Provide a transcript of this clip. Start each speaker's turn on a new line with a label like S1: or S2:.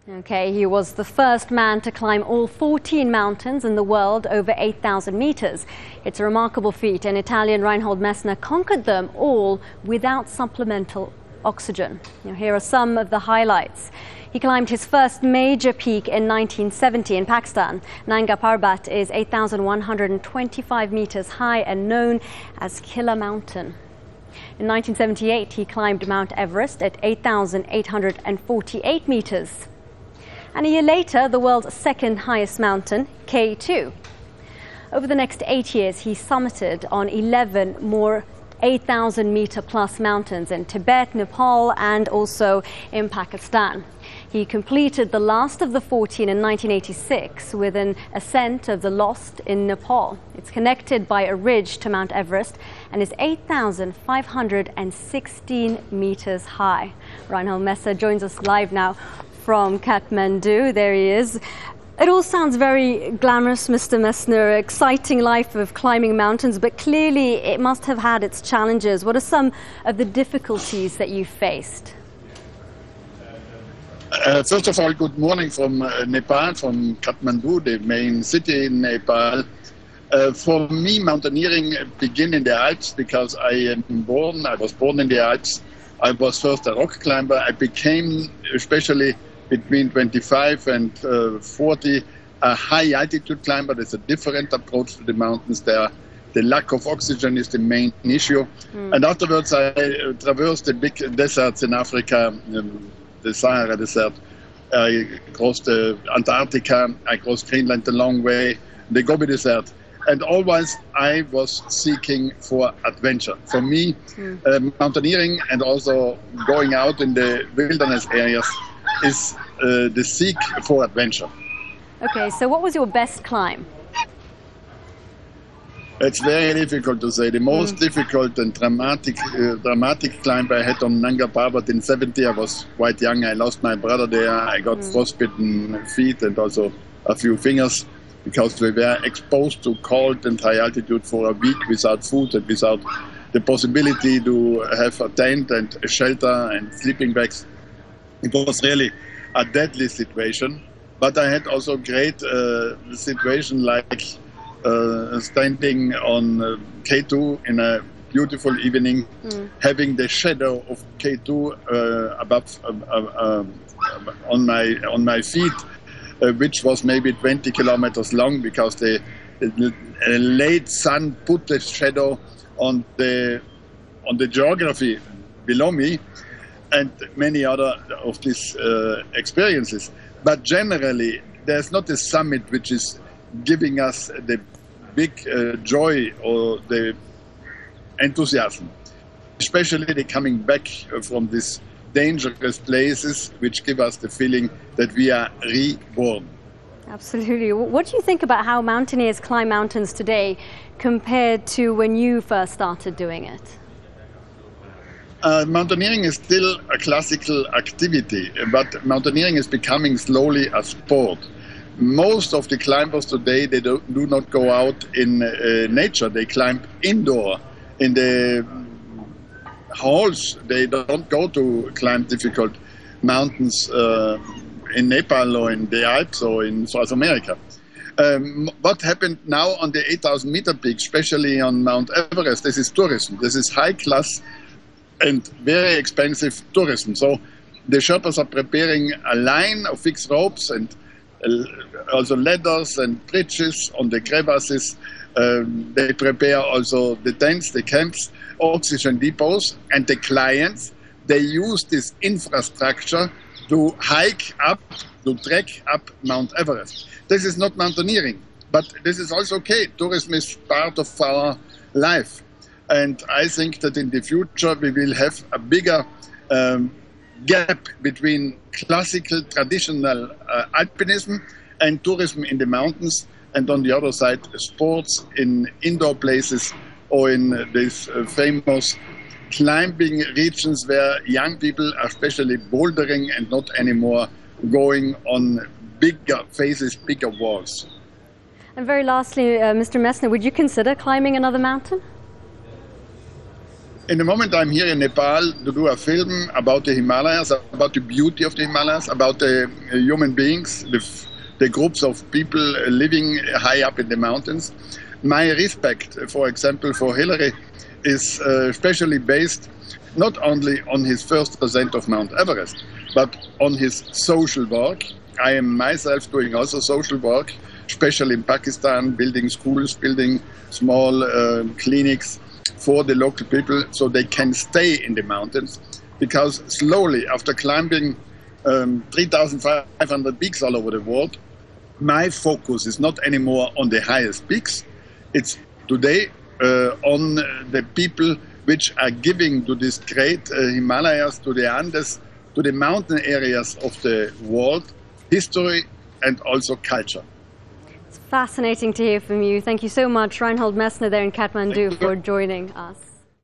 S1: Okay, he was the first man to climb all 14 mountains in the world over 8,000 meters. It's a remarkable feat, and Italian Reinhold Messner conquered them all without supplemental oxygen. Here are some of the highlights. He climbed his first major peak in 1970 in Pakistan. Nanga Parbat is 8,125 meters high and known as Killer Mountain. In 1978, he climbed Mount Everest at 8,848 meters. And a year later, the world's second highest mountain, K2. Over the next 8 years, he summited on 11 more 8,000-meter plus mountains in Tibet, Nepal, and also in Pakistan. He completed the last of the 14 in 1986 with an ascent of the Lhotse in Nepal. It's connected by a ridge to Mount Everest and is 8,516 meters high. Reinhold Messner joins us live now from Kathmandu. There he is. It all sounds very glamorous, Mr. Messner, exciting life of climbing mountains, but clearly it must have had its challenges. What are some of the difficulties that you faced?
S2: First of all, good morning from Nepal, from Kathmandu, the main city in Nepal. For me, mountaineering began in the Alps because I was born in the Alps. I was first a rock climber. I became, especially between 25 and 40, a high altitude climber. There's a different approach to the mountains there. The lack of oxygen is the main issue. And afterwards, I traversed the big deserts in Africa, the Sahara Desert. I crossed Antarctica. I crossed Greenland the long way, the Gobi Desert. And always I was seeking for adventure. For me, mountaineering and also going out in the wilderness areas is the seek for adventure.
S1: Okay, so what was your best climb?
S2: It's very difficult to say. The most difficult and dramatic climb I had on Nanga Parbat in 70. I was quite young. I lost my brother there. I got frostbitten feet and also a few fingers because we were exposed to cold and high altitude for a week without food and without the possibility to have a tent and a shelter and sleeping bags. It was really a deadly situation. But I had also great situation like standing on K2 in a beautiful evening, having the shadow of K2 above on my feet, which was maybe 20 kilometers long because the late sun put the shadow on the geography below me, and many other of these experiences. But generally, there's not a summit which is giving us the big joy or the enthusiasm, especially the coming back from these dangerous places which give us the feeling that we are reborn.
S1: Absolutely. What do you think about how mountaineers climb mountains today compared to when you first started doing it?
S2: Mountaineering is still a classical activity, but mountaineering is becoming slowly a sport. Most of the climbers today, they do not go out in nature. They climb indoor in the halls. They don't go to climb difficult mountains in Nepal or in the Alps or in South America. What happened now on the 8,000 meter peak, especially on Mount Everest, this is tourism. This is high class and very expensive tourism. So the Sherpas are preparing a line of fixed ropes and also ladders and bridges on the crevasses. They prepare also the tents, the camps, oxygen depots, and the clients, they use this infrastructure to hike up, to trek up Mount Everest. This is not mountaineering, but this is also okay. Tourism is part of our life. And I think that in the future we will have a bigger gap between classical, traditional alpinism and tourism in the mountains, and on the other side, sports in indoor places or in these famous climbing regions where young people are especially bouldering and not anymore going on bigger faces, bigger walls.
S1: And very lastly, Mr. Messner, would you consider climbing another mountain?
S2: In the moment I'm here in Nepal to do a film about the Himalayas, about the beauty of the Himalayas, about the human beings, the groups of people living high up in the mountains. My respect, for example, for Hillary is especially based not only on his first ascent of Mount Everest, but on his social work. I am myself doing also social work, especially in Pakistan, building schools, building small clinics for the local people so they can stay in the mountains. Because slowly, after climbing 3,500 peaks all over the world, my focus is not anymore on the highest peaks. It's today on the people which are giving to this great Himalayas, to the Andes, to the mountain areas of the world, history and also culture.
S1: It's fascinating to hear from you. Thank you so much, Reinhold Messner there in Kathmandu, for joining us.